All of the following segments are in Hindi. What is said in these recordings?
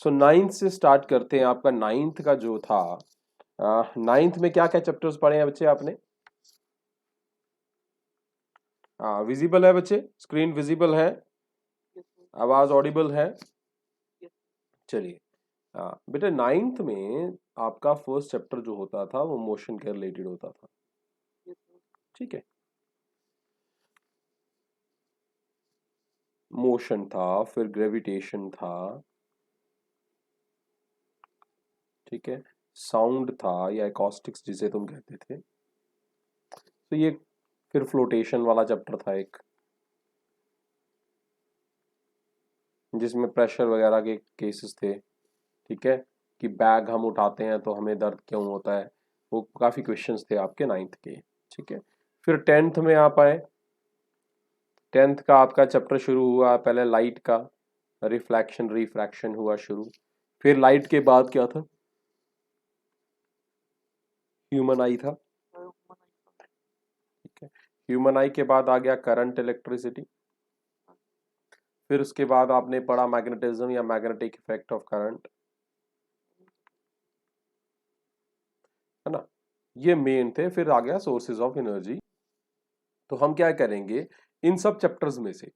सो नाइन्थ से स्टार्ट करते हैं। आपका नाइन्थ का जो था, नाइन्थ में क्या क्या चैप्टर्स पढ़े हैं बच्चे आपने? विजिबल है बच्चे? स्क्रीन विजिबल है? आवाज ऑडिबल है? चलिए, बेटा नाइन्थ में आपका फर्स्ट चैप्टर जो होता था वो मोशन के रिलेटेड होता था, ठीक है। मोशन था, फिर ग्रेविटेशन था, ठीक है, साउंड था या एकॉस्टिक्स जिसे तुम कहते थे, तो ये फिर फ्लोटेशन वाला चैप्टर था एक, जिसमें प्रेशर वगैरह के केसेस थे, ठीक है, कि बैग हम उठाते हैं तो हमें दर्द क्यों होता है, वो काफी क्वेश्चंस थे आपके नाइन्थ के, ठीक है। फिर टेंथ में आप आए, टेंथ का आपका चैप्टर शुरू हुआ पहले लाइट का, रिफ्लेक्शन रिफ्रैक्शन हुआ शुरू, फिर लाइट के बाद क्या था? ह्यूमन आई था, ठीक है। ह्यूमन आई के बाद आ गया करंट इलेक्ट्रिसिटी, फिर उसके बाद आपने पढ़ा मैग्नेटिज्म या मैग्नेटिक इफेक्ट ऑफ करंट, है ना, ये मेन थे। फिर आ गया सोर्सेज ऑफ एनर्जी। तो हम क्या करेंगे इन सब चैप्टर्स में से,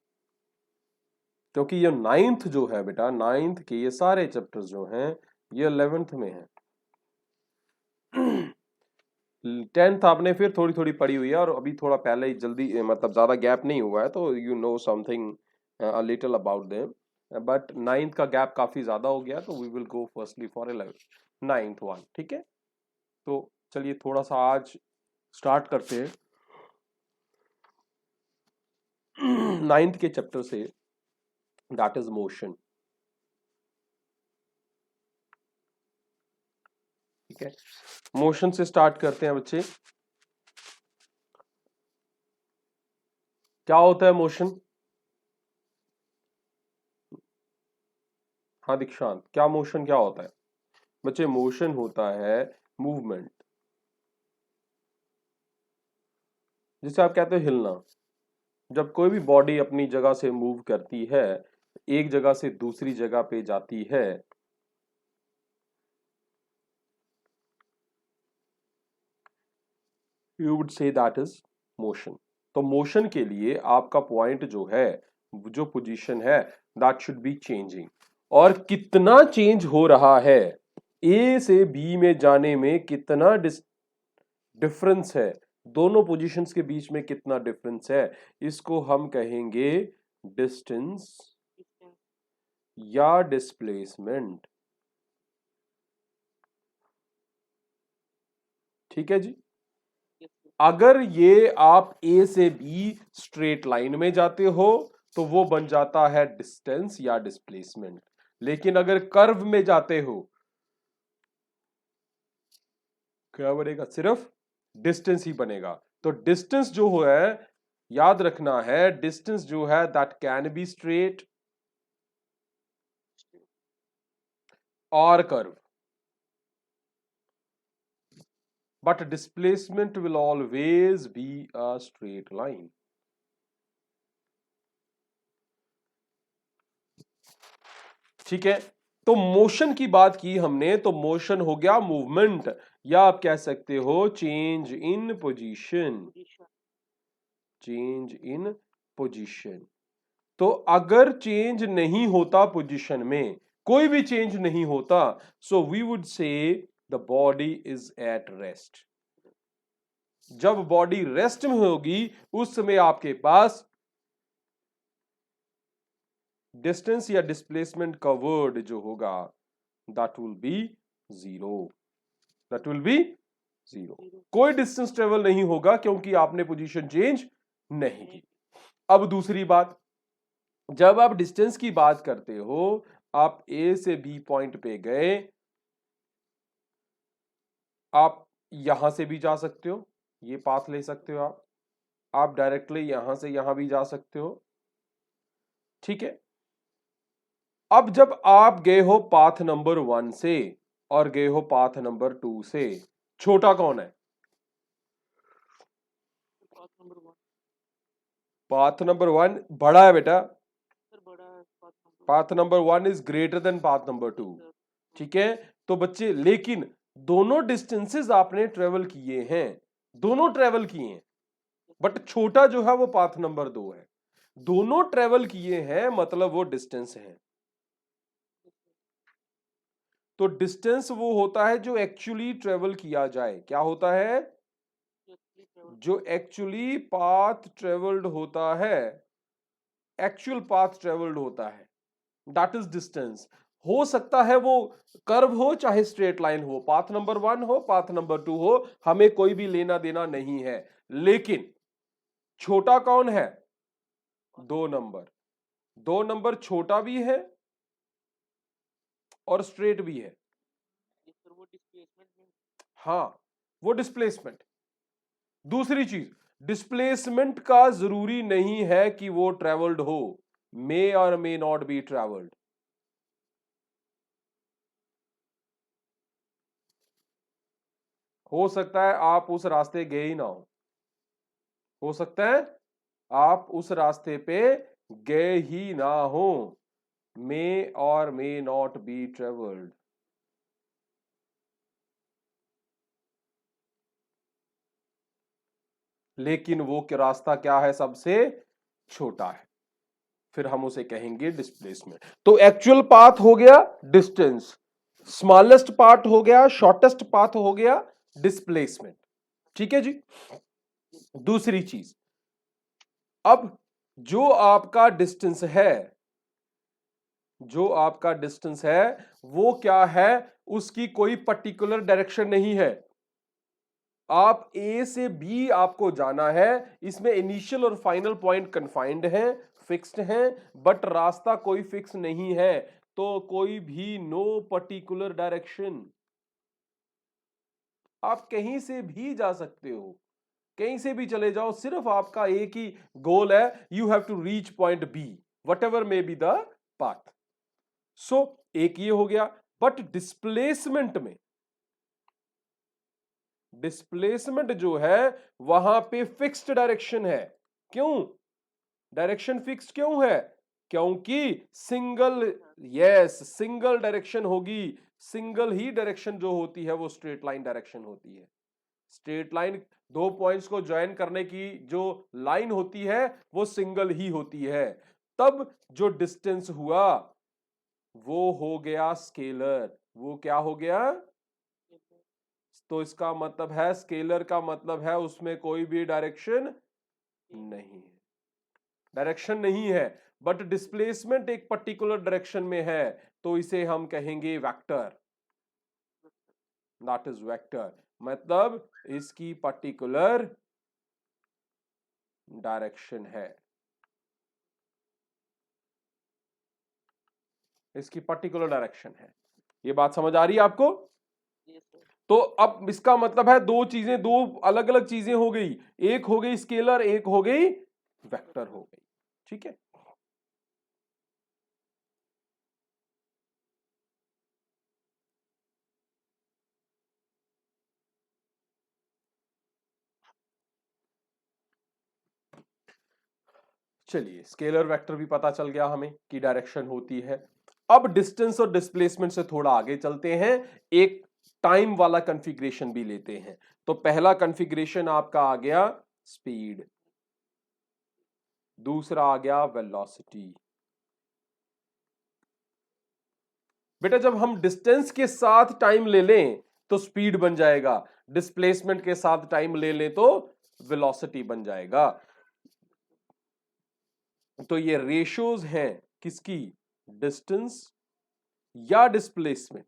क्योंकि ये नाइन्थ जो है बेटा, नाइन्थ के ये सारे चैप्टर्स जो हैं ये 11th में है। टेंथ आपने फिर थोड़ी थोड़ी पढ़ी हुई है, और अभी थोड़ा पहले ही जल्दी मतलब ज्यादा गैप नहीं हुआ है, तो you know something little about them, but ninth का गैप काफी ज्यादा हो गया, तो we will go firstly for 11 ninth one, ठीक है। तो चलिए थोड़ा सा आज स्टार्ट करते हैं नाइन्थ के चैप्टर से, दैट इज मोशन, ठीक है। मोशन से स्टार्ट करते हैं बच्चे। क्या होता है मोशन? हाँ दीक्षांत, क्या मोशन क्या होता है? बच्चे मोशन होता है मूवमेंट, जिसे आप कहते हो हिलना। जब कोई भी बॉडी अपनी जगह से मूव करती है, एक जगह से दूसरी जगह पे जाती है, you would say that is motion. तो मोशन के लिए आपका पॉइंट जो है, जो पोजीशन है, दैट शुड बी चेंजिंग। और कितना चेंज हो रहा है, ए से बी में जाने में कितना डिफरेंस है, दोनों पोजीशंस के बीच में कितना डिफरेंस है, इसको हम कहेंगे डिस्टेंस या डिस्प्लेसमेंट, ठीक है जी। अगर ये आप ए से बी स्ट्रेट लाइन में जाते हो तो वो बन जाता है डिस्टेंस या डिस्प्लेसमेंट, लेकिन अगर कर्व में जाते हो क्या बनेगा? सिर्फ डिस्टेंस ही बनेगा। तो डिस्टेंस जो है, याद रखना है, डिस्टेंस जो है दैट कैन बी स्ट्रेट और curve, but displacement will always be a straight line, ठीक है। तो मोशन की बात की हमने, तो मोशन हो गया मूवमेंट, या आप कह सकते हो change in position, change in position. तो अगर चेंज नहीं होता पोजीशन में, कोई भी चेंज नहीं होता, so we would say the body is at rest. जब बॉडी रेस्ट में होगी उस समय आपके पास डिस्टेंस या डिस्प्लेसमेंट का वर्ड जो होगा that will be zero, that will be zero. कोई डिस्टेंस ट्रेवल नहीं होगा क्योंकि आपने पोजीशन चेंज नहीं की। अब दूसरी बात, जब आप डिस्टेंस की बात करते हो, आप ए से बी पॉइंट पे गए, आप यहां से भी जा सकते हो, ये पाथ ले सकते हो आप डायरेक्टली यहां से यहां भी जा सकते हो, ठीक है। अब जब आप गए हो पाथ नंबर 1 से और गए हो पाथ नंबर 2 से, छोटा कौन है? पाथ नंबर 1 बड़ा है बेटा, path number 1 is greater than path number 2। ठीक है, तो बच्चे लेकिन दोनों डिस्टेंसेस आपने ट्रेवल किए हैं, दोनों ट्रेवल किए हैं, बट छोटा जो है वो पाथ नंबर 2 है। दोनों ट्रेवल किए हैं मतलब वो डिस्टेंस है। तो डिस्टेंस वो होता है जो एक्चुअली ट्रेवल किया जाए। क्या होता है? जो एक्चुअली पाथ ट्रेवल्ड होता है, एक्चुअल पाथ ट्रेवल्ड होता है, दैट इज डिस्टेंस। हो सकता है वो कर्व हो चाहे स्ट्रेट लाइन हो, पाथ नंबर 1 हो पाथ नंबर 2 हो, हमें कोई भी लेना देना नहीं है। लेकिन छोटा कौन है? 2 नंबर। 2 नंबर छोटा भी है और स्ट्रेट भी है। हाँ, वो डिस्प्लेसमेंट। दूसरी चीज, डिस्प्लेसमेंट का जरूरी नहीं है कि वो ट्रेवल्ड हो, मे और मे नॉट बी ट्रेवल्ड। हो सकता है आप उस रास्ते गए ही ना हो सकता है आप उस रास्ते पे गए ही ना हो, मे और मे नॉट बी ट्रेवल्ड। लेकिन वो रास्ता क्या है? सबसे छोटा है, फिर हम उसे कहेंगे डिस्प्लेसमेंट। तो एक्चुअल पाथ हो गया डिस्टेंस, स्मॉलेस्ट पार्ट हो गया, शॉर्टेस्ट पाथ हो गया डिस्प्लेसमेंट। ठीक है जी। दूसरी चीज, अब जो आपका डिस्टेंस है, जो आपका डिस्टेंस है वो क्या है? उसकी कोई पर्टिकुलर डायरेक्शन नहीं है। आप ए से बी आपको जाना है, इसमें इनिशियल और फाइनल पॉइंट कन्फाइंड है, फिक्स्ड है, बट रास्ता कोई फिक्स नहीं है। तो कोई भी नो पर्टिकुलर डायरेक्शन, आप कहीं से भी जा सकते हो, कहीं से भी चले जाओ, सिर्फ आपका एक ही गोल है, you have to reach point B whatever may be the path. So एक ये हो गया। बट डिस्प्लेसमेंट में, डिस्प्लेसमेंट जो है वहां पे फिक्स्ड डायरेक्शन है। क्यों डायरेक्शन फिक्स्ड क्यों है? क्योंकि सिंगल, यस, सिंगल डायरेक्शन होगी। सिंगल ही डायरेक्शन जो होती है वो स्ट्रेट लाइन डायरेक्शन होती है। स्ट्रेट लाइन, दो पॉइंट्स को ज्वाइन करने की जो लाइन होती है वो सिंगल ही होती है। तब जो डिस्टेंस हुआ वो हो गया स्केलर। वो क्या हो गया? तो इसका मतलब है, स्केलर का मतलब है उसमें कोई भी डायरेक्शन नहीं है, डायरेक्शन नहीं है। बट डिस्प्लेसमेंट एक पर्टिकुलर डायरेक्शन में है, तो इसे हम कहेंगे वेक्टर। दैट इज वेक्टर, मतलब इसकी पर्टिकुलर डायरेक्शन है, इसकी पर्टिकुलर डायरेक्शन है। ये बात समझ आ रही है आपको? तो अब इसका मतलब है दो चीजें, दो अलग अलग चीजें हो गई, एक हो गई स्केलर, एक हो गई वेक्टर हो गई। ठीक है, चलिए स्केलर वेक्टर भी पता चल गया हमें कि डायरेक्शन होती है। अब डिस्टेंस और डिस्प्लेसमेंट से थोड़ा आगे चलते हैं, एक टाइम वाला कॉन्फ़िगरेशन भी लेते हैं। तो पहला कॉन्फ़िगरेशन आपका आ गया स्पीड, दूसरा आ गया वेलोसिटी। बेटा जब हम डिस्टेंस के साथ टाइम ले लें तो स्पीड बन जाएगा, डिस्प्लेसमेंट के साथ टाइम ले लें तो वेलोसिटी बन जाएगा। तो ये रेशियोज हैं किसकी? डिस्टेंस या डिस्प्लेसमेंट?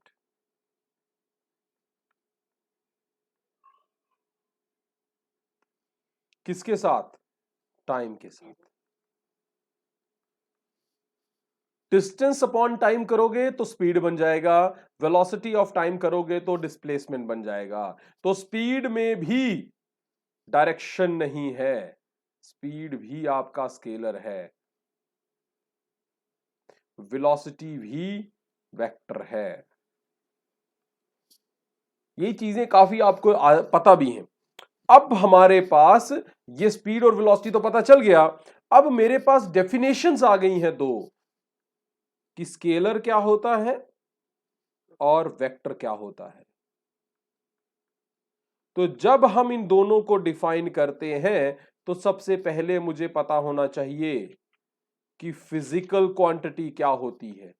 किसके साथ? टाइम के साथ। डिस्टेंस अपॉन टाइम करोगे तो स्पीड बन जाएगा, वेलोसिटी ऑफ टाइम करोगे तो डिस्प्लेसमेंट बन जाएगा। तो स्पीड में भी डायरेक्शन नहीं है, स्पीड भी आपका स्केलर है, वेलोसिटी भी वेक्टर है। ये चीजें काफी आपको पता भी हैं। अब हमारे पास ये स्पीड और वेलोसिटी तो पता चल गया, अब मेरे पास डेफिनेशंस आ गई हैं दो। कि स्केलर क्या होता है और वेक्टर क्या होता है। तो जब हम इन दोनों को डिफाइन करते हैं तो सबसे पहले मुझे पता होना चाहिए कि फिजिकल क्वांटिटी क्या होती है।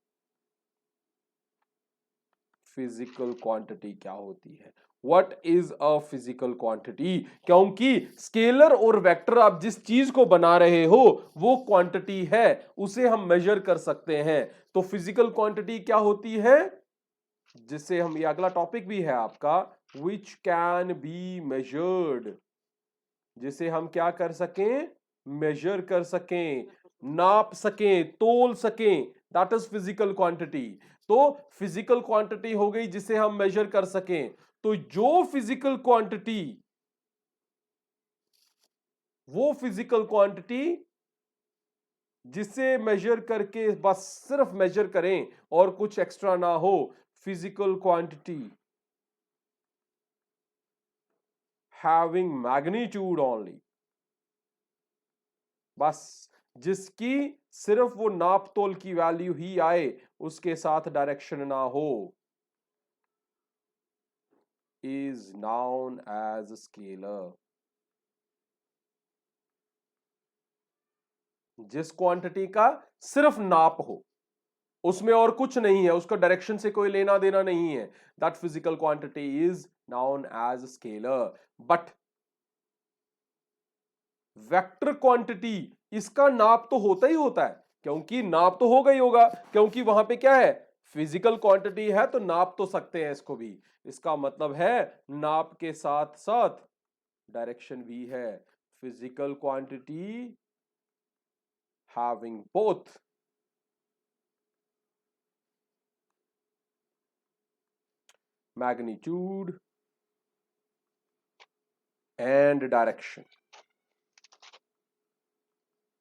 फिजिकल क्वांटिटी क्या होती है, what is a physical quantity. क्योंकि स्केलर और वेक्टर आप जिस चीज को बना रहे हो वो क्वांटिटी है, उसे हम मेजर कर सकते हैं। तो फिजिकल क्वांटिटी क्या होती है, जिससे हम, ये अगला टॉपिक भी है आपका, विच कैन बी मेजर्ड, जिसे हम क्या कर सकें, मेजर कर सकें, नाप सकें, तोल सकें, दैट इज फिजिकल क्वांटिटी। तो फिजिकल क्वांटिटी हो गई जिसे हम मेजर कर सकें। तो जो फिजिकल क्वांटिटी, वो फिजिकल क्वांटिटी जिसे मेजर करके बस सिर्फ मेजर करें और कुछ एक्स्ट्रा ना हो, physical quantity having magnitude only, बस जिसकी सिर्फ वो नाप तोल की वैल्यू ही आए, उसके साथ डायरेक्शन ना हो, इज नाउन एज स्केलर। जिस क्वांटिटी का सिर्फ नाप हो, उसमें और कुछ नहीं है, उसका डायरेक्शन से कोई लेना देना नहीं है, that physical quantity is known as scalar. But vector quantity, इसका नाप तो होता ही होता है, क्योंकि नाप तो होगा ही होगा, क्योंकि वहां पे क्या है, फिजिकल क्वांटिटी है तो नाप तो सकते हैं इसको भी। इसका मतलब है नाप के साथ साथ डायरेक्शन भी है। Physical quantity having both magnitude and direction,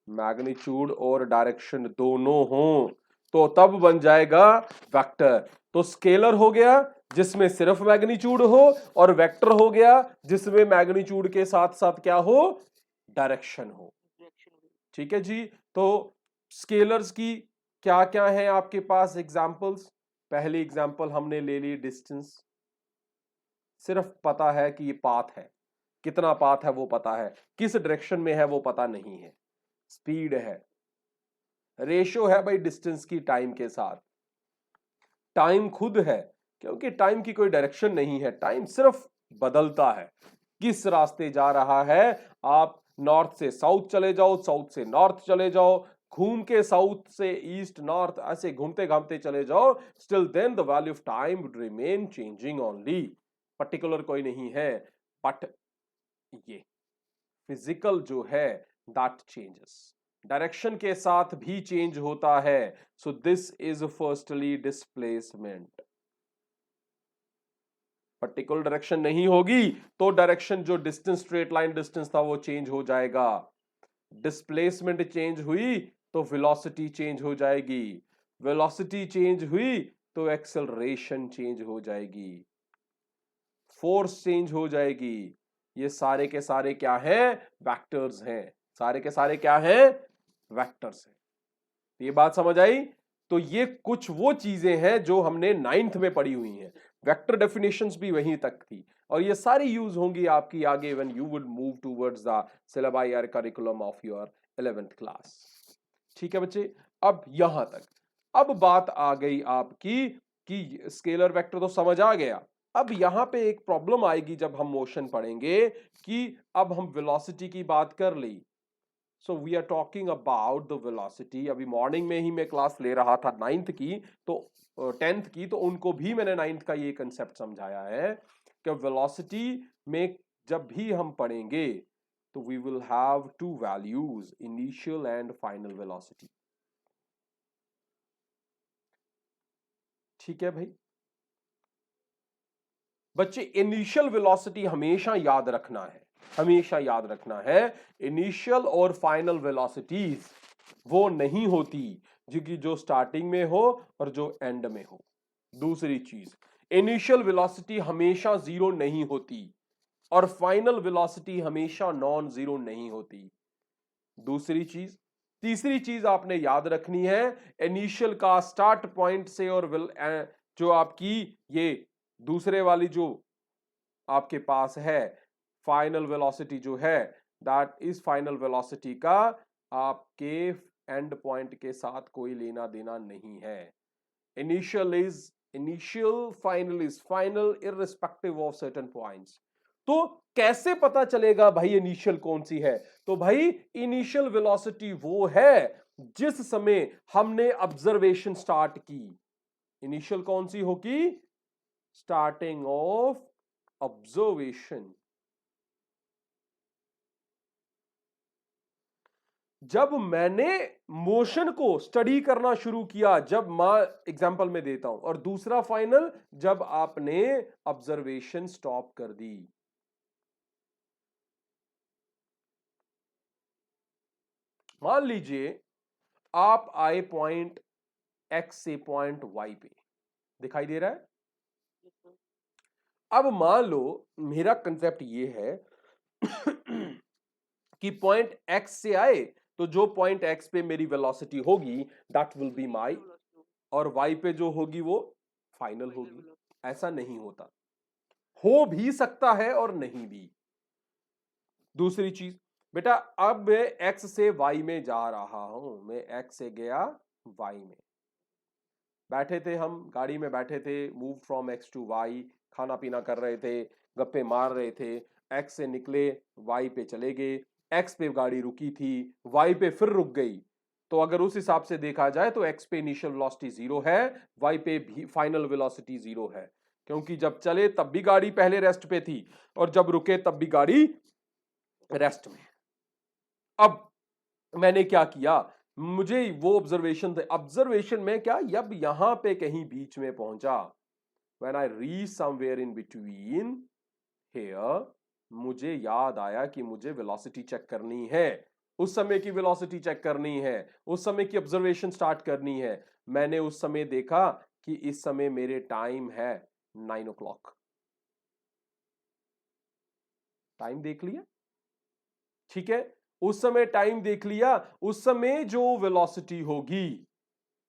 magnitude और डायरेक्शन दोनों हो तो तब बन जाएगा वेक्टर। तो स्केलर हो गया जिसमें सिर्फ मैग्नीट्यूड हो, और वेक्टर हो गया जिसमें मैग्नीट्यूड के साथ साथ क्या हो, डायरेक्शन हो। ठीक है जी। तो स्केलर्स की क्या क्या है आपके पास एग्जांपल्स। पहली एग्जांपल हमने ले ली डिस्टेंस, सिर्फ पता है कि ये पाथ है, कितना पाथ है वो पता है, किस डायरेक्शन में है वो पता नहीं है। स्पीड है, रेशो है भाई डिस्टेंस की टाइम के साथ, टाइम खुद है, क्योंकि टाइम की कोई डायरेक्शन नहीं है, टाइम सिर्फ बदलता है, किस रास्ते जा रहा है। आप नॉर्थ से साउथ चले जाओ, साउथ से नॉर्थ चले जाओ, घूम के साउथ से ईस्ट नॉर्थ ऐसे घूमते घामते चले जाओ, still then the value of time would remain changing only, particular कोई नहीं है। बट ये फिजिकल जो है दैट चेंजेस, डायरेक्शन के साथ भी चेंज होता है। So this is firstly displacement. Particular direction नहीं होगी तो डायरेक्शन जो डिस्टेंस, स्ट्रेट लाइन डिस्टेंस था वो चेंज हो जाएगा। डिस्प्लेसमेंट चेंज हुई तो वेलोसिटी चेंज हो जाएगी, वेलोसिटी चेंज हुई तो एक्सेलरेशन चेंज हो जाएगी, फोर्स चेंज हो जाएगी। ये सारे के सारे क्या हैं, वेक्टर्स हैं, सारे के सारे क्या हैं, वेक्टर्स हैं। ये बात समझ आई। तो ये कुछ वो चीजें हैं जो हमने 9th में पढ़ी हुई हैं, वेक्टर डेफिनेशंस भी वहीं तक थी, और ये सारी यूज होंगी आपकी आगे when you would move towards the syllabus और curriculum of your 11th class. ठीक है बच्चे, अब यहां तक। अब बात आ गई आपकी कि स्केलर वेक्टर तो समझ आ गया, अब यहां पे एक प्रॉब्लम आएगी जब हम मोशन पढ़ेंगे कि अब हम वेलोसिटी की बात कर ली। So we are talking about the velocity. अभी मॉर्निंग में ही मैं क्लास ले रहा था 9th की, तो 10th की, तो उनको भी मैंने 9th का ये कंसेप्ट समझाया है कि वेलोसिटी में जब भी हम पढ़ेंगे तो we will have two values, initial and final velocity. ठीक है भाई बच्चे, इनिशियल वेलोसिटी हमेशा याद रखना है, हमेशा याद रखना है। इनिशियल और फाइनल वेलोसिटीज वो नहीं होती जो स्टार्टिंग में हो और जो एंड में हो। दूसरी चीज, इनिशियल वेलोसिटी हमेशा जीरो नहीं होती और फाइनल वेलोसिटी हमेशा नॉन जीरो नहीं होती। दूसरी चीज, तीसरी चीज आपने याद रखनी है, इनिशियल का स्टार्ट पॉइंट से और जो आपकी ये दूसरे वाली जो आपके पास है फाइनल वेलोसिटी जो है, दैट इज फाइनल वेलोसिटी का आपके एंड पॉइंट के साथ कोई लेना देना नहीं है। Initial is initial, final is final, irrespective of certain points. तो कैसे पता चलेगा भाई इनिशियल कौन सी है? तो भाई इनिशियल वेलोसिटी वो है जिस समय हमने ऑब्जर्वेशन स्टार्ट की। इनिशियल कौन सी होगी? Starting of observation. जब मैंने मोशन को स्टडी करना शुरू किया, जब मैं एग्जांपल में देता हूं, और दूसरा फाइनल जब आपने ऑब्जर्वेशन स्टॉप कर दी। मान लीजिए आप आए पॉइंट एक्स से पॉइंट वाई पे, दिखाई दे रहा है? अब मान लो मेरा कंसेप्ट ये है कि पॉइंट एक्स से आए तो जो पॉइंट एक्स पे मेरी वेलोसिटी होगी दैट विल बी माई, और वाई पे जो होगी वो फाइनल होगी। ऐसा नहीं होता, हो भी सकता है और नहीं भी। दूसरी चीज बेटा, अब मैं एक्स से वाई में जा रहा हूं, मैं एक्स से गया वाई में, बैठे थे हम गाड़ी में, बैठे थे, move from X to Y, खाना पीना कर रहे थे, गप्पे मार रहे थे, एक्स से निकले वाई पे चले गए, एक्स पे गाड़ी रुकी थी, वाई पे फिर रुक गई। तो अगर उस हिसाब से देखा जाए तो एक्स पे इनिशियल वेलोसिटी 0 है, वाई पे भी फाइनल वेलोसिटी 0 है, क्योंकि जब चले तब भी गाड़ी पहले रेस्ट पे थी और जब रुके तब भी गाड़ी रेस्ट में। अब मैंने क्या किया, मुझे वो ऑब्जर्वेशन थे, ऑब्जर्वेशन में क्या, जब यहां पे कहीं बीच में पहुंचा, when I reach somewhere in between here, मुझे याद आया कि मुझे वेलोसिटी चेक करनी है, उस समय की वेलोसिटी चेक करनी है, उस समय की ऑब्जर्वेशन स्टार्ट करनी है। मैंने उस समय देखा कि इस समय मेरे टाइम है 9 o'clock। टाइम देख लिया, ठीक है, उस समय टाइम देख लिया, उस समय जो वेलोसिटी होगी,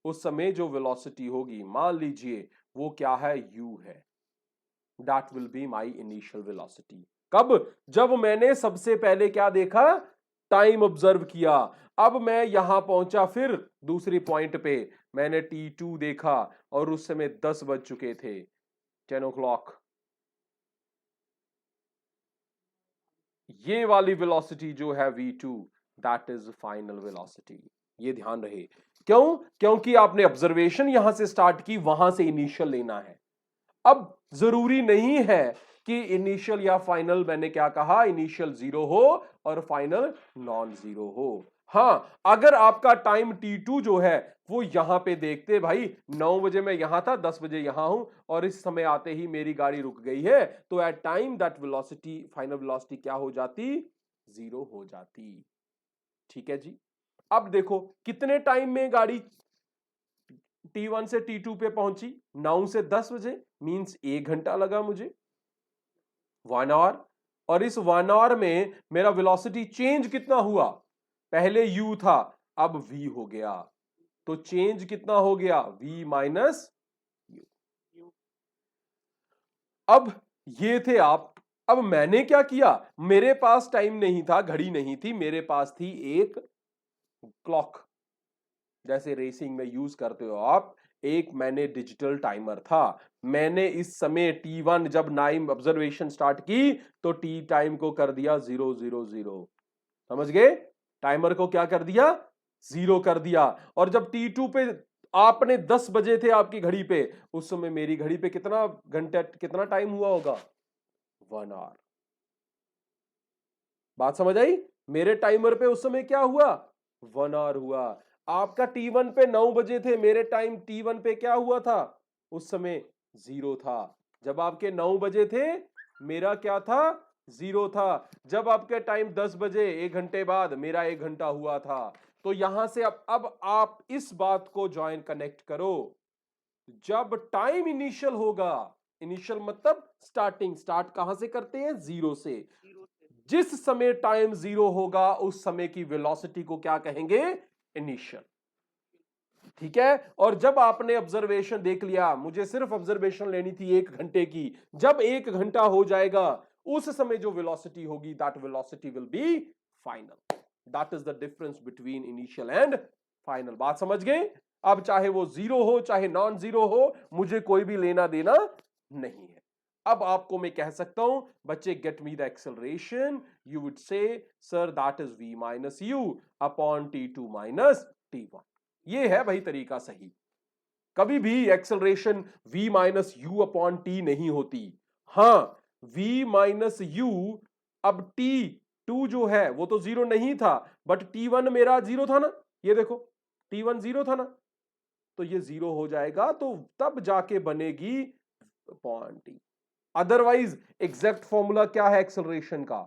उस समय जो वेलोसिटी होगी, मान लीजिए वो क्या है, u है, that will be my initial velocity. कब? जब मैंने सबसे पहले क्या देखा, टाइम ऑब्जर्व किया। अब मैं यहां पहुंचा, फिर दूसरी पॉइंट पे मैंने t2 देखा और उस समय 10 बज चुके थे, 10 o'clock। ये वाली वेलोसिटी जो है v2, that is final velocity. ये ध्यान रहे, क्यों? क्योंकि आपने ऑब्जर्वेशन यहां से स्टार्ट की, वहां से इनिशियल लेना है। अब जरूरी नहीं है कि इनिशियल या फाइनल, मैंने क्या कहा, इनिशियल 0 हो और फाइनल नॉन 0 हो। हां, अगर आपका टाइम t2 जो है वो यहां पे देखते, भाई 9 बजे मैं यहां था, 10 बजे यहां हूं और इस समय आते ही मेरी गाड़ी रुक गई है, तो at time that velocity, final velocity क्या हो जाती, 0 हो जाती। ठीक है जी। अब देखो कितने टाइम में गाड़ी T1 से T2 पे पहुंची, 9 से 10 बजे, मींस 1 घंटा लगा मुझे, 1 आवर। और इस 1 आवर में मेरा वेलोसिटी चेंज कितना हुआ, पहले u था अब v हो गया, तो चेंज कितना हो गया, v माइनस u। अब ये थे आप। अब मैंने क्या किया, मेरे पास टाइम नहीं था, घड़ी नहीं थी, मेरे पास थी एक क्लॉक, जैसे रेसिंग में यूज करते हो आप, एक मैंने डिजिटल टाइमर था। मैंने इस समय t1 जब 9 ऑब्जर्वेशन स्टार्ट की तो t टाइम को कर दिया 000, समझ गए? टाइमर को क्या कर दिया, 0 कर दिया। और जब t2 पे आपने 10 बजे थे आपकी घड़ी पे, उस समय मेरी घड़ी पे कितना घंटा, कितना टाइम हुआ होगा, 1 आवर। बात समझ आई? मेरे टाइमर पे उस समय क्या हुआ, 1 आवर हुआ। आपका T1 पे 9 बजे थे, मेरे टाइम T1 पे क्या हुआ था, उस समय 0 था। जब आपके 9 बजे थे मेरा क्या था, 0 था। जब आपके टाइम 10 बजे, 1 घंटे बाद, मेरा 1 घंटा हुआ था। तो यहां से अब आप इस बात को ज्वाइन कनेक्ट करो, जब टाइम इनिशियल होगा, इनिशियल मतलब स्टार्टिंग, स्टार्ट कहां से करते हैं, 0 से। जिस समय टाइम 0 होगा उस समय की वेलोसिटी को क्या कहेंगे, इनिशियल। ठीक है, और जब आपने ऑब्जर्वेशन देख लिया, मुझे सिर्फ ऑब्जर्वेशन लेनी थी 1 घंटे की, जब 1 घंटा हो जाएगा उस समय जो वेलोसिटी होगी that velocity will be final. That is the difference between initial and final. बात समझ गए? अब चाहे वो जीरो हो चाहे नॉन जीरो हो, मुझे कोई भी लेना देना नहीं है। अब आपको मैं कह सकता हूं बच्चे, get me the acceleration, you would say sir that is v minus u upon t2 minus t1। ये है भाई तरीका सही। कभी भी acceleration v minus u upon T नहीं होती। हां, v माइनस यू, अब t2 जो है वो तो जीरो नहीं था, बट t1 मेरा जीरो था ना, ये देखो t1 जीरो था ना, तो ये जीरो हो जाएगा, तो तब जाके बनेगी upon t. Otherwise exact formula क्या है एक्सेलरेशन का?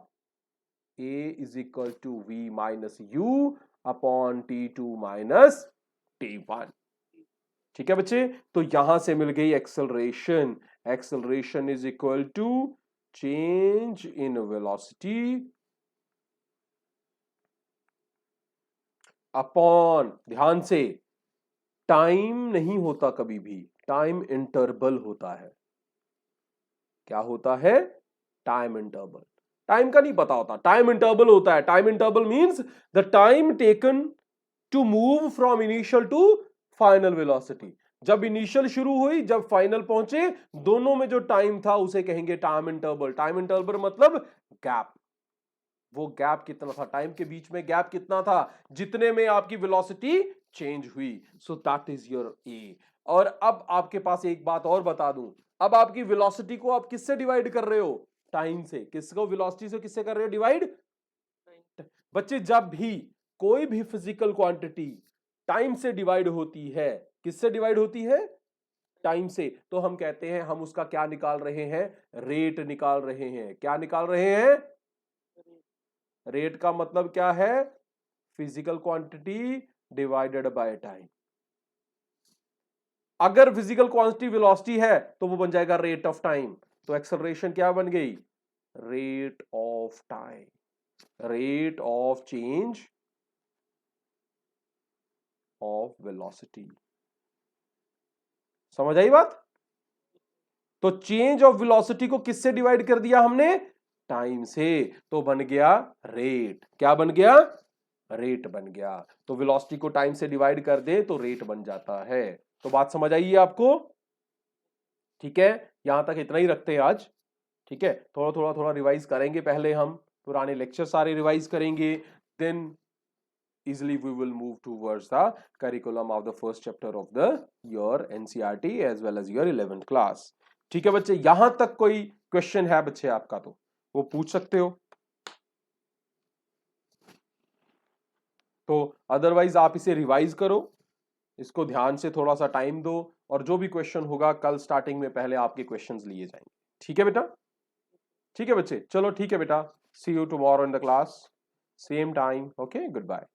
a is equal to v minus u upon t2 minus t1। ठीक है बच्चे, तो यहां से मिल गई acceleration. Acceleration is equal to change in velocity upon, ध्यान से, टाइम नहीं होता कभी भी, टाइम इंटरवल होता है। क्या होता है? Time interval. टाइम का नहीं पता होता, टाइम इंटरवल होता है। Time interval means the time taken to move from initial to final velocity. जब इनिशियल शुरू हुई, जब फाइनल पहुंचे, दोनों में जो टाइम था उसे कहेंगे टाइम इंटरवल। टाइम इंटरवल मतलब गैप। वो गैप कितना था, टाइम के बीच में गैप कितना था, जितने में आपकी वेलोसिटी चेंज हुई। सो दैट इज योर ए। और अब आपके पास एक बात और बता दूं, अब आपकी वेलोसिटी को आप किससे डिवाइड कर रहे हो? टाइम से। किसको वेलोसिटी से किससे कर रहे हो डिवाइड? बच्चे, जब भी कोई भी फिजिकल क्वांटिटी टाइम से डिवाइड होती है, किससे डिवाइड होती है? टाइम से, तो हम कहते हैं हम उसका क्या निकाल रहे हैं? रेट निकाल रहे हैं। क्या निकाल रहे हैं? रेट का मतलब क्या है? Physical quantity divided by time. अगर फिजिकल क्वांटिटी वेलोसिटी है तो वो बन जाएगा रेट ऑफ टाइम। तो एक्सेलरेशन क्या बन गई? Rate of time, rate of change of velocity. समझ आई बात? तो चेंज ऑफ वेलोसिटी को किससे डिवाइड कर दिया हमने? टाइम से, तो बन गया रेट। क्या बन गया? रेट बन गया। तो वेलोसिटी को टाइम से डिवाइड कर दे तो रेट बन जाता है। तो बात समझ आई है आपको? ठीक है, यहां तक इतना ही रखते हैं आज। ठीक है, थोड़ा रिवाइज करेंगे, पहले हम पुराने लेक्चर सारे रिवाइज करेंगे, then easily we will move towards the curriculum of the first chapter of the your NCERT as well as your 11th class। ठीक है बच्चे, यहां तक कोई क्वेश्चन है बच्चे आपका तो वो पूछ सकते हो। तो अदरवाइज आप इसे रिवाइज करो, इसको ध्यान से थोड़ा सा टाइम दो, और जो भी क्वेश्चन होगा कल स्टार्टिंग में पहले आपके क्वेश्चंस लिए जाएंगे। ठीक है बेटा? ठीक है बच्चे, चलो ठीक है बेटा, see you tomorrow in the class, same time. Okay, good bye.